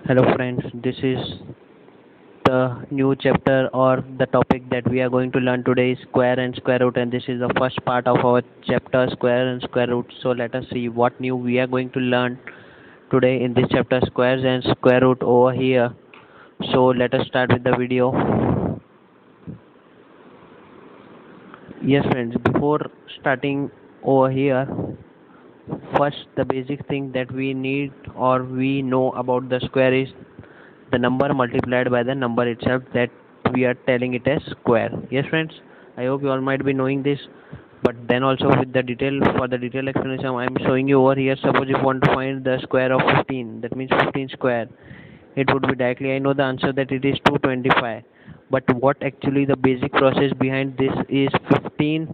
Hello friends, this is the new chapter or the topic that we are going to learn today is square and square root, and this is the first part of our chapter square and square root. So let us see what new we are going to learn today in this chapter squares and square root over here. So let us start with the video. Yes friends, before starting over here, first the basic thing that we need or we know about the square is the number multiplied by the number itself, that we are telling it as square. Yes friends, I hope you all might be knowing this, but then also with the detail, for the detailed explanation I am showing you over here. Suppose if you want to find the square of 15, that means 15 square, it would be directly, I know the answer, that it is 225. But what actually the basic process behind this is 15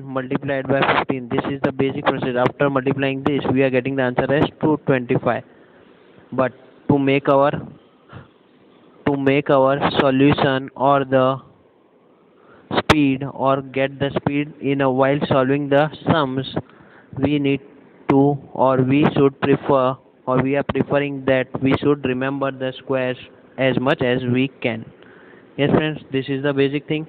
multiplied by 15. This is the basic process. After multiplying this, we are getting the answer as 225. But to make our solution or the speed or get the speed in a while solving the sums, we need to, or we should prefer, or we are preferring that we should remember the squares as much as we can. Yes friends, this is the basic thing.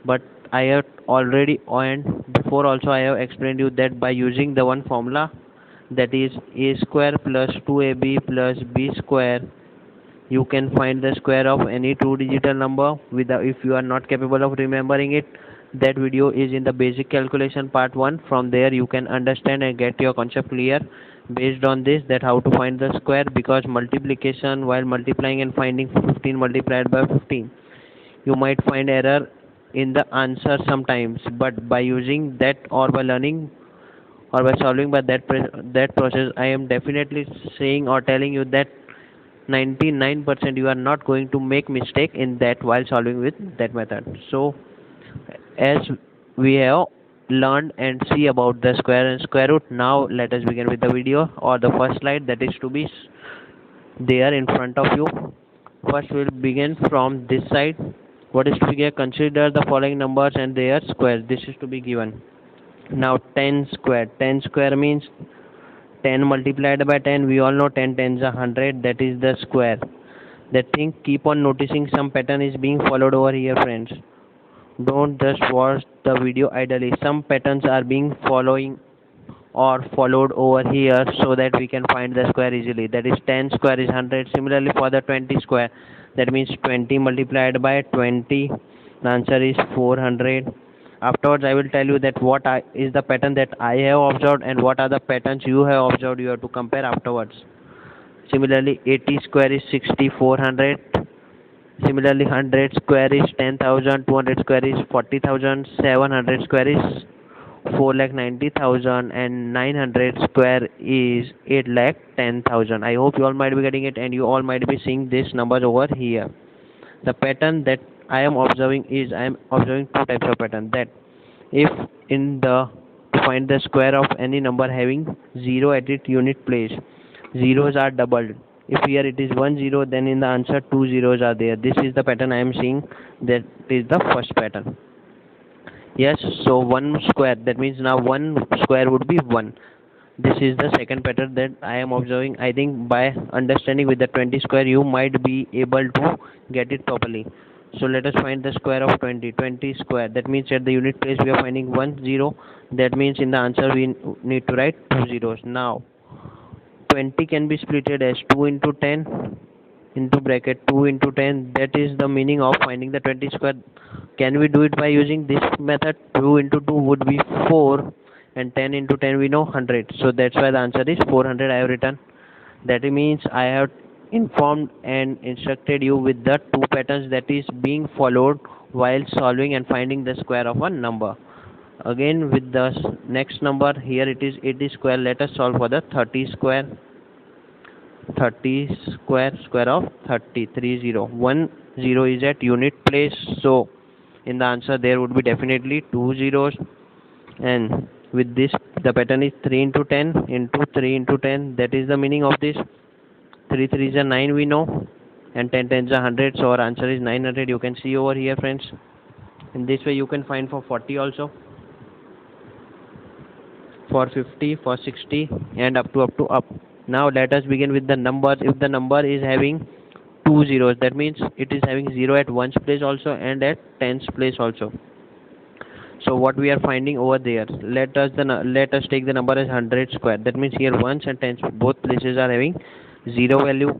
But I have already, and before also I have explained you that by using the one formula, that is a square plus 2ab plus b square, you can find the square of any two digital number. Without, if you are not capable of remembering it, that video is in the basic calculation part 1. From there you can understand and get your concept clear based on this, that how to find the square, because multiplication, while multiplying and finding 15 multiplied by 15, you might find error in the answer sometimes. But by using that, or by learning, or by solving by that process, I am definitely saying or telling you that 99% you are not going to make mistake in that while solving with that method. So as we have learned and see about the square and square root, now let us begin with the video or the first slide that is to be there in front of you. First we'll begin from this side. What is to be given? Consider the following numbers and their squares. This is to be given. Now 10 square. 10 square means 10 multiplied by 10. We all know 10 tens are 100. That is the square. That thing, keep on noticing some pattern is being followed over here friends. Don't just watch the video idly. Some patterns are being followed over here, so that we can find the square easily. That is 10 square is 100. Similarly for the 20 square, that means 20 multiplied by 20, the answer is 400. Afterwards I will tell you that is the pattern that I have observed and what are the patterns you have observed. You have to compare afterwards. Similarly 80 square is 6400. Similarly 100 square is 10,000, 200 square is 40,000, 700 square is 4,90,000, and 900 square is 8,10,000. I hope you all might be getting it, and you all might be seeing these numbers over here. The pattern that I am observing is, I am observing two types of pattern. That if to find the square of any number having 0 at its unit place, zeros are doubled. If here it is 10, then in the answer two zeros are there. This is the pattern I am seeing. That is the first pattern. Yes, so 1 square, that means now 1 square would be 1. This is the second pattern that I am observing. I think by understanding with the 20 square you might be able to get it properly. So let us find the square of 20. 20 square, that means at the unit place we are finding 1 0. That means in the answer we need to write two zeros. Now 20 can be splitted as 2 into 10 into bracket 2 into 10. That is the meaning of finding the 20 square. Can we do it by using this method? 2 into 2 would be 4, and 10 into 10 we know 100. So that's why the answer is 400 I have written. That means I have informed and instructed you with the two patterns that is being followed while solving and finding the square of a number. Again with the next number, here it is 80 square. Let us solve for the 30 square. 30 square, square of 30, 30. 1 0 is at unit place, so in the answer there would be definitely two zeros. And with this, the pattern is 3 into 10 into 3 into 10. That is the meaning of this. 3 3 is a 9 we know, and 10 10 is a 100, so our answer is 900. You can see over here friends. In this way you can find for 40 also, for 50, for 60, and up to Now let us begin with the numbers. If the number is having two zeros, that means it is having 0 at ones place also and at tens place also. So what we are finding over there, let us take the number as 100 square. That means here ones and tens both places are having 0 value.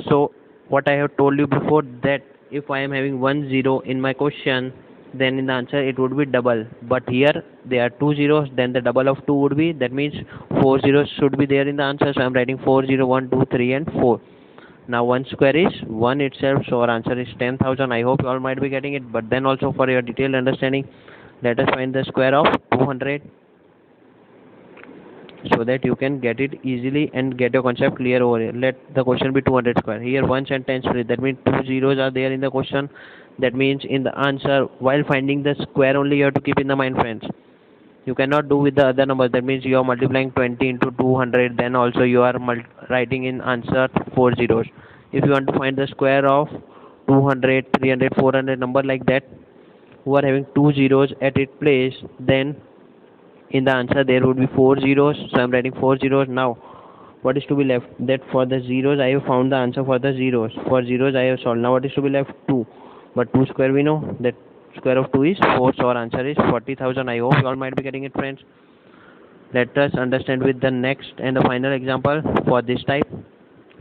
So what I have told you before, that if I am having 1 0 in my question, then in the answer it would be double. But here there are two zeros, then the double of two would be, that means four zeros should be there in the answer. So I am writing 4 0 1 2 3 and 4. Now 1 square is 1 itself, so our answer is 10,000. I hope you all might be getting it. But then also for your detailed understanding, let us find the square of 200, so that you can get it easily and get your concept clear over here. Let the question be 200 square. Here ones and tens place, that means two zeros are there in the question. That means in the answer, while finding the square only, you have to keep in the mind, friends. You cannot do with the other numbers. That means you are multiplying 20 into 200, then also you are writing in answer four zeros. If you want to find the square of 200, 300, 400 number like that, who are having two zeros at its place, then in the answer there would be four zeros. So I am writing four zeros. Now what is to be left? That for the zeros I have found the answer for the zeros. For zeros I have solved. Now what is to be left? 2. But 2 square we know that square of 2 is 4. So our answer is 40,000. I hope you all might be getting it, friends. Let us understand with the next and the final example for this type.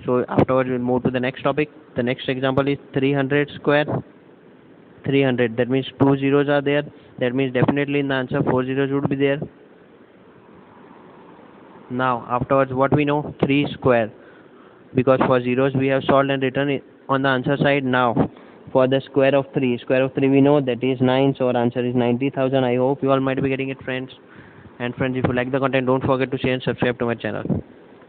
So afterwards we'll move to the next topic. The next example is 300 square. 300, that means two zeros are there. That means definitely in the answer four zeros would be there. Now afterwards what we know? 3 square, because for zeros we have solved and written it on the answer side. Now for the square of 3, we know that is 9, so our answer is 90,000. I hope you all might be getting it, friends. And friends, if you like the content, don't forget to share and subscribe to my channel.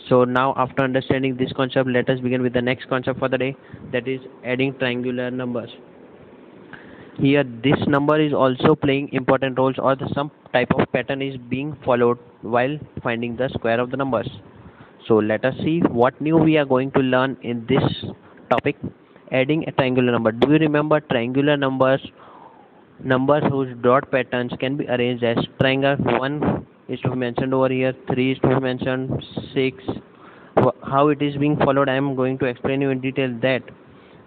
So now after understanding this concept, let us begin with the next concept for the day, that is adding triangular numbers. Here this number is also playing important roles, or some type of pattern is being followed while finding the square of the numbers. So let us see what new we are going to learn in this topic, adding a triangular number. Do you remember triangular numbers? Numbers whose dot patterns can be arranged as triangle. 1 is to be mentioned over here, 3 is to be mentioned, 6. How it is being followed, I am going to explain you in detail. That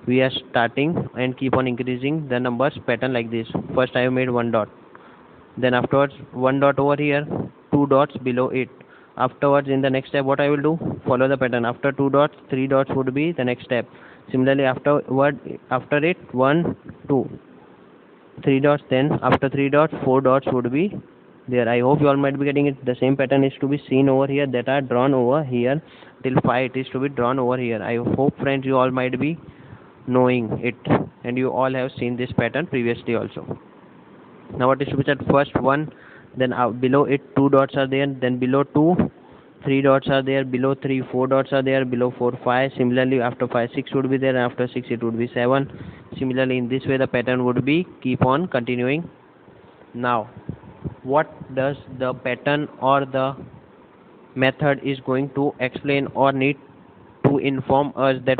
we are starting and keep on increasing the numbers pattern like this. First I have made one dot, then afterwards one dot over here, two dots below it. Afterwards in the next step what I will do, follow the pattern. After two dots, three dots would be the next step. Similarly after it, 1 2 3 dots, then after 3 dots 4 dots would be there. I hope you all might be getting it. The same pattern is to be seen over here, that are drawn over here till 5. It is to be drawn over here. I hope, friends, you all might be knowing it, and you all have seen this pattern previously also. Now what is to be said? First 1, then below it 2 dots are there, then below 2 3 dots are there, below 3 4 dots are there, below 4 5. Similarly after 5 6 would be there, and after 6 it would be 7. Similarly in this way the pattern would be keep on continuing. Now what does the pattern or the method is going to explain or need to inform us, that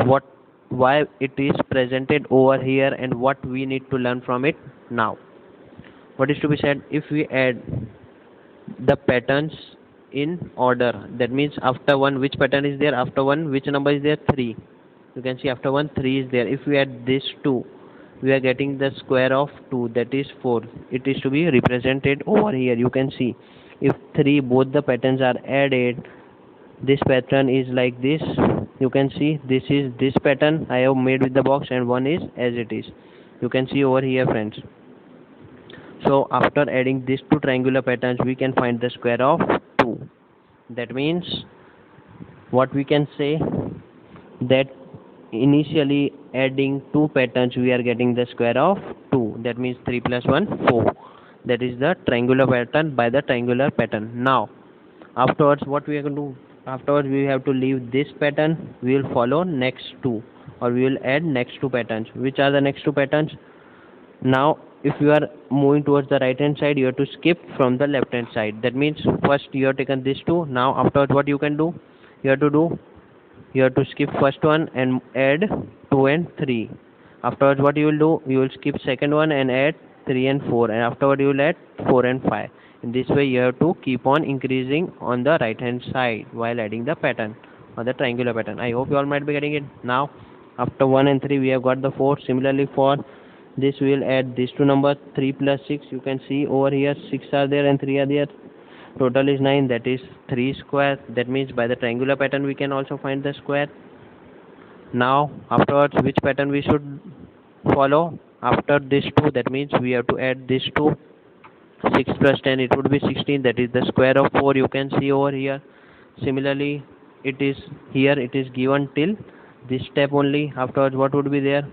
why it is presented over here and what we need to learn from it. Now what is to be said, if we add the patterns in order, that means after 1 which pattern is there, after 1 which number is there? 3. You can see after 1 3 is there. If we add this 2, we are getting the square of 2, that is 4. It is to be represented over here. You can see if 3 both the patterns are added, this pattern is like this. You can see this is this pattern I have made with the box, and one is as it is. You can see over here, friends. So after adding these two triangular patterns, we can find the square of 2. That means what we can say, that initially adding two patterns we are getting the square of 2. That means 3 plus 1 4. That is the triangular pattern by the triangular pattern. Now afterwards what we are going to do, afterwards we have to leave this pattern. We will follow next two, or we will add next two patterns. Which are the next two patterns? Now if you are moving towards the right hand side, you have to skip from the left hand side. That means first you have taken this two. Now afterwards what you can do, you have to skip first one and add 2 and 3. Afterwards what you will do, you will skip second one and add 3 and 4, and afterwards you will add 4 and 5. In this way you have to keep on increasing on the right hand side while adding the pattern. or the triangular pattern. I hope you all might be getting it. Now after 1 and 3 we have got the 4. Similarly for this we will add these two numbers, 3 plus 6. You can see over here 6 are there and 3 are there. Total is 9, that is 3 square. That means by the triangular pattern we can also find the square. Now afterwards which pattern we should follow? After this 2, that means we have to add this 2. 6 plus 10, it would be 16, that is the square of 4. You can see over here. Similarly it is here, it is given till this step only. Afterwards what would be there?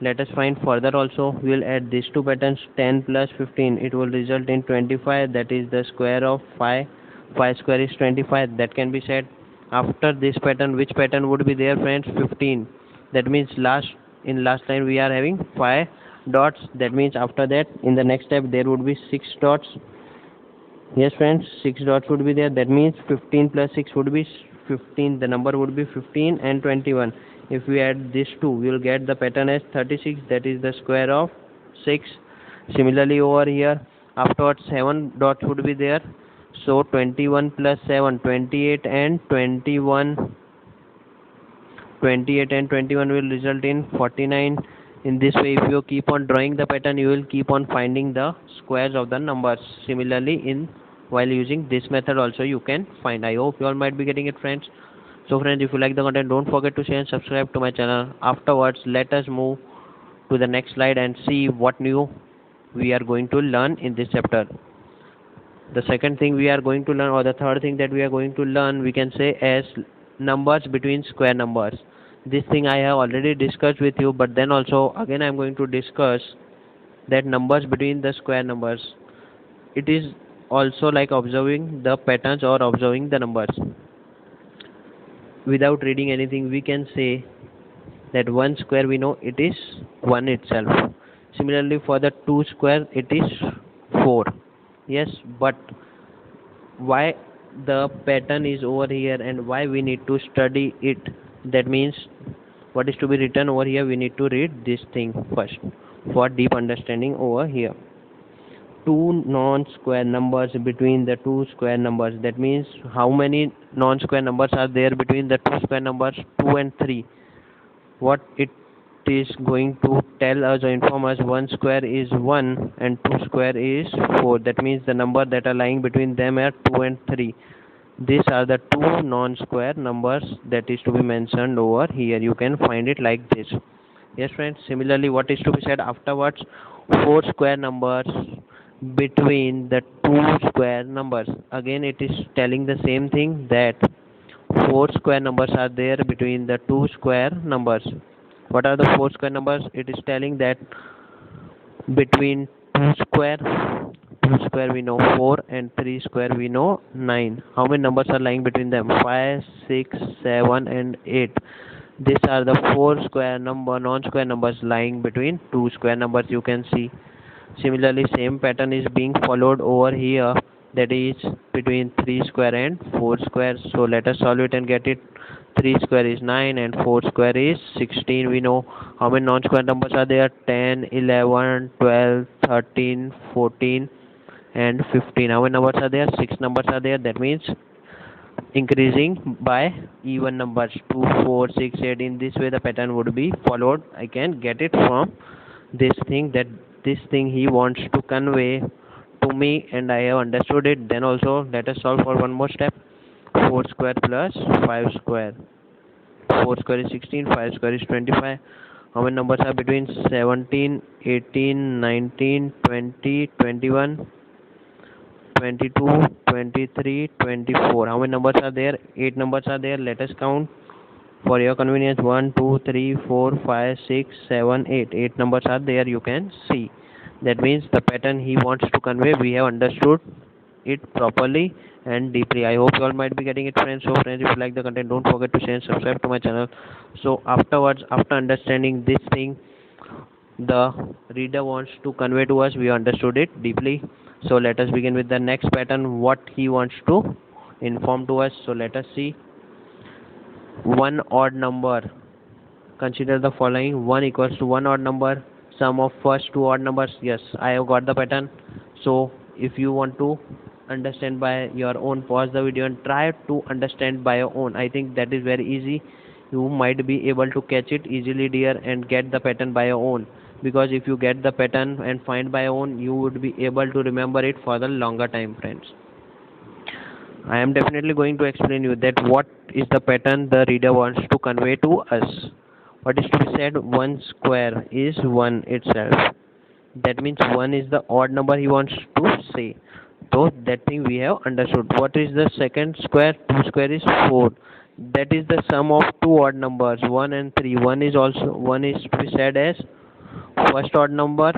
Let us find further also. We will add these two patterns. 10 plus 15, it will result in 25, that is the square of 5. 5 square is 25, that can be said. After this pattern, which pattern would be there, friends? 15. That means in last line we are having 5 dots. That means after that in the next step there would be 6 dots. Yes friends, 6 dots would be there. That means 15 plus 6 would be 15. The number would be 15 and 21. If we add these two, we will get the pattern as 36, that is the square of 6. Similarly over here, afterwards 7 dots would be there. So 21 plus 7, 28 and 21. 28 and 21 will result in 49. In this way, if you keep on drawing the pattern, you will keep on finding the squares of the numbers. Similarly, while using this method also you can find. I hope you all might be getting it, friends. So friends, if you like the content, don't forget to share and subscribe to my channel. Afterwards, let us move to the next slide and see what new we are going to learn in this chapter. The second thing we are going to learn, or the third thing that we are going to learn, we can say as numbers between square numbers. This thing I have already discussed with you, but then also again I am going to discuss that numbers between the square numbers. It is also like observing the patterns or observing the numbers. Without reading anything, we can say that 1 square we know it is 1 itself. Similarly for the 2 square it is 4. Yes, but why the pattern is over here and why we need to study it? That means what is to be written over here, we need to read this thing first for deep understanding over here. Two non-square numbers between the two square numbers. That means how many non-square numbers are there between the two square numbers? 2 and 3. What it is going to tell us or inform us, 1 square is 1 and 2 square is 4. That means the number that are lying between them are 2 and 3. These are the two non-square numbers that is to be mentioned over here. You can find it like this. Yes friends, similarly what is to be said afterwards? 4 square numbers between the two square numbers. Again it is telling the same thing, that 4 square numbers are there between the two square numbers. What are the 4 square numbers? It is telling that between 2 square we know 4 and 3 square we know 9. How many numbers are lying between them? 5, 6, 7 and 8. These are the 4 square non-square numbers lying between two square numbers, you can see. Similarly same pattern is being followed over here, that is between 3 square and 4 square. So let us solve it and get it. 3 square is 9 and 4 square is 16. We know how many non-square numbers are there? 10, 11, 12, 13, 14 and 15. How many numbers are there? 6 numbers are there. That means increasing by even numbers, 2, 4, 6, 8. In this way the pattern would be followed. I can get it from this thing, that this thing he wants to convey to me and I have understood it. Then also let us solve for one more step. 4 square plus 5 square. 4 square is 16, 5 square is 25. How many numbers are between 17, 18, 19, 20, 21, 22, 23, 24? How many numbers are there? 8 numbers are there. Let us count for your convenience. 1, 2, 3, 4, 5, 6, 7, 8. 8 numbers are there, you can see. That means the pattern he wants to convey, we have understood it properly and deeply. I hope you all might be getting it, friends. So friends, if you like the content, don't forget to share and subscribe to my channel. So afterwards, after understanding this thing the reader wants to convey to us, we understood it deeply. So let us begin with the next pattern, what he wants to inform to us. So let us see. One odd number. Consider the following. 1 equals to one odd number. Sum of first two odd numbers. Yes, I have got the pattern. So if you want to understand by your own. Pause the video and try to understand by your own. I think that is very easy. You might be able to catch it easily, dear, and get the pattern by your own. Because if you get the pattern and find by your own, you would be able to remember it for the longer time, friends. I am definitely going to explain you that what is the pattern the reader wants to convey to us. What is to be said? 1 square is 1 itself. That means 1 is the odd number he wants to say. So that thing we have understood. What is the second square? 2 square is 4. That is the sum of two odd numbers, 1 and 3. 1 is to be said as first odd number,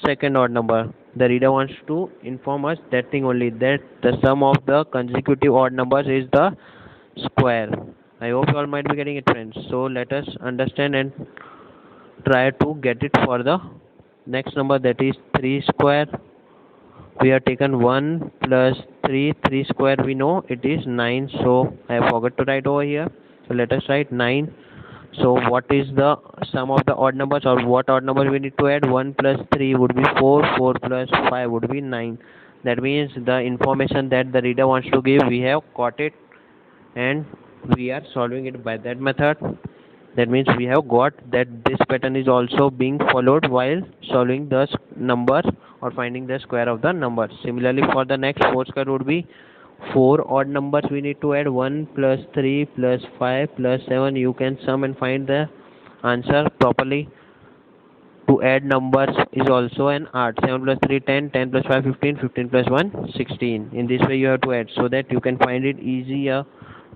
second odd number. The reader wants to inform us that thing only, that the sum of the consecutive odd numbers is the square. I hope you all might be getting it, friends. So let us understand and try to get it for the next number, that is 3 square. We have taken 1 plus 3. 3 square we know it is 9. So I forgot to write over here. So let us write 9. So what is the sum of the odd numbers, or what odd number we need to add? 1 plus 3 would be 4. 4 plus 5 would be 9. That means the information that the reader wants to give, we have got it, and we are solving it by that method. That means we have got that this pattern is also being followed while solving the number or finding the square of the number. Similarly, for the next 4 square would be 4 odd numbers we need to add. 1 plus 3 plus 5 plus 7. You can sum and find the answer properly. To add numbers is also an art. 7 plus 3 10, 10 plus 5 15, 15 plus 1 16. In this way you have to add, so that you can find it easier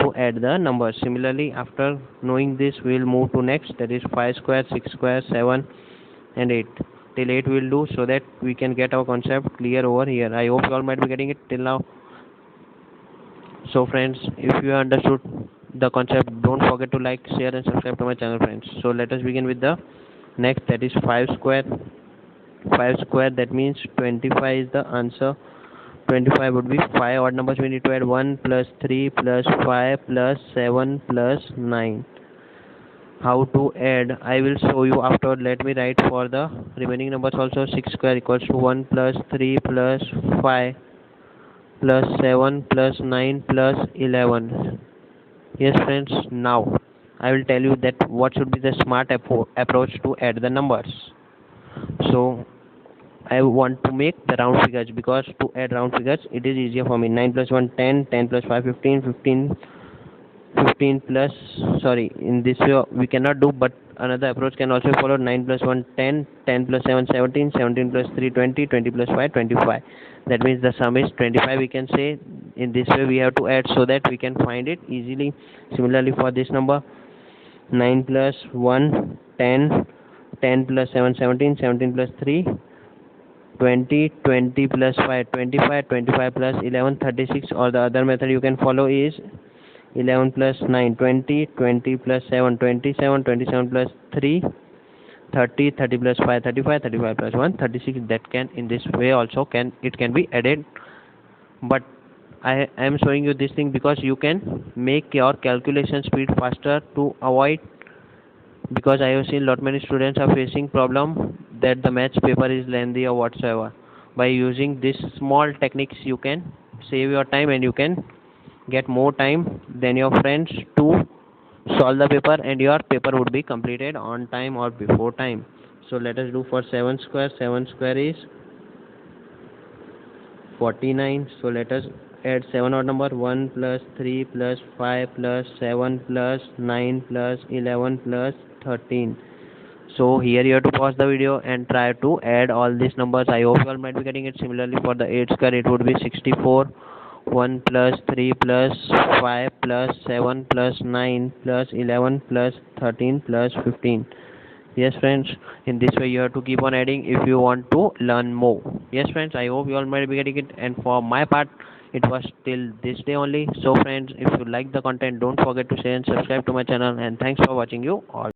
to add the numbers. Similarly, after knowing this, we will move to next, that is 5 square, 6 square, 7 and 8. Till 8 we will do, so that we can get our concept clear over here. I hope you all might be getting it till now. So friends, if you understood the concept, don't forget to like, share and subscribe to my channel, friends. So let us begin with the next, that is 5 square. 5 square, that means 25 is the answer. 25 would be 5 odd numbers we need to add. 1 plus 3 plus 5 plus 7 plus 9. How to add, I will show you after. Let me write for the remaining numbers also. 6 square equals to 1 plus 3 plus 5 plus 7 plus 9 plus 11. Yes friends, now I will tell you that what should be the smart approach to add the numbers. So I want to make the round figures, because to add round figures it is easier for me. 9 plus 1 10, 10 plus 5 15, 15 plus, sorry, in this way we cannot do, but another approach can also follow. 9 plus 1 10, 10 plus 7 17, 17 plus 3 20, 20 plus 5 25. That means the sum is 25, we can say. In this way we have to add, so that we can find it easily. Similarly, for this number, 9 plus 1 10, 10 plus 7 17, 17 plus 3 20, 20 plus 5 25, 25 plus 11 36. Or the other method you can follow is 11 plus 9 20, 20 plus 7 27, 27 plus 3 30, 30 plus 5 35, 35 plus 1 36. That can, in this way also can be added. But I am showing you this thing because you can make your calculation speed faster, to avoid, because I have seen lot many students are facing problem that the maths paper is lengthy or whatsoever. By using this small techniques, you can save your time, and you can get more time than your friends to solve the paper, and your paper would be completed on time or before time. So let us do for 7 square. 7 square is 49. So let us add 7 odd number. 1 plus 3 plus 5 plus 7 plus 9 plus 11 plus 13. So here you have to pause the video and try to add all these numbers. I hope you all might be getting it. Similarly, for the 8 square, it would be 64. 1 plus 3 plus 5 plus 7 plus 9 plus 11 plus 13 plus 15. Yes friends, in this way you have to keep on adding if you want to learn more. Yes friends, I hope you all might be getting it, and for my part it was till this day only. So friends, if you like the content, don't forget to share and subscribe to my channel, and thanks for watching you all.